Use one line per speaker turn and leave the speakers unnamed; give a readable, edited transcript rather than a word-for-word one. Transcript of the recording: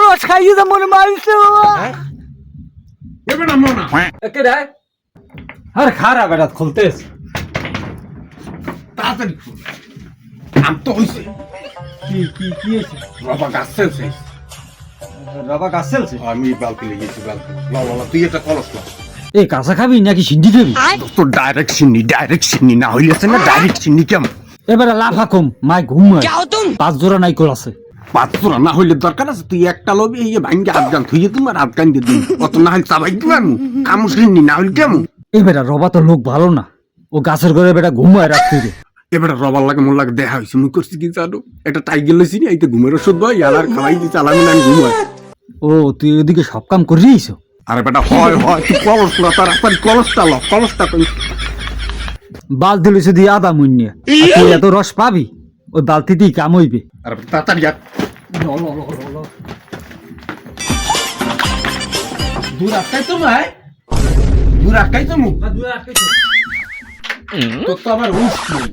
রস খাইয়ে যা মনে মারিছে বাবা।
এবার নামো না।
একে রে আরে খারাপ এটা খুলতেছ
তাড়াতাড়ি খুল। আম তো হইছে।
কি হয়েছে?
রবা গাছ ফেলছে।
রাবা গাছ চলছে।
আমি বালতি লেগেছি বালতি। লা তুই একটা কলস লা।
এই কাঁচা খাবি নাকি সিদ্ধি খাবি?
তো ডাইরেক্ট সিন্নি না হইলে আছে না ডাইরেক্ট সিন্নি কেমন?
এবারে লাফা কম মাই ঘুমায় 5 জোড়া নাই কল আছে।
পাঁচশোরা না হইলে দরকার আছে তুই একটা লবি এই ভাঙ্গে আফগান থুইয়ে তোমার আফগান দিয়ে দিন অত না হলে চাবাই দিলাম কামু সিন্নি না হইলে কেমন?
এবারে রবা তো লোক ভালো না, ও গাছের ঘরে বেটা ঘুমায় রাত্রি।
এবার রবার লাগে মোর লাগে দেখা হয়েছে মুই করছি কি জানো এটা টাইগের লইছি নি এইতে ঘুমের ওষুধ ভাই আর খাওয়াই দিচ্ছে আলামিন আমি ঘুমাই।
ও তুই ওদিকে সব কাম করিস?
আরে বেটা হয় তুই কলসটা তাড়াতাড়ি কলসটা কই
বালতি লইছে দিয়ে আদা মুন্যে তুই এত রস পাবি ওই বালতিতেই কাম হইবে।
আরে তাড়াতাড়ি আর দূর আটকাই তো ভাই দূর আটকাই তো মুখ তোর তো আবার উঠ নেই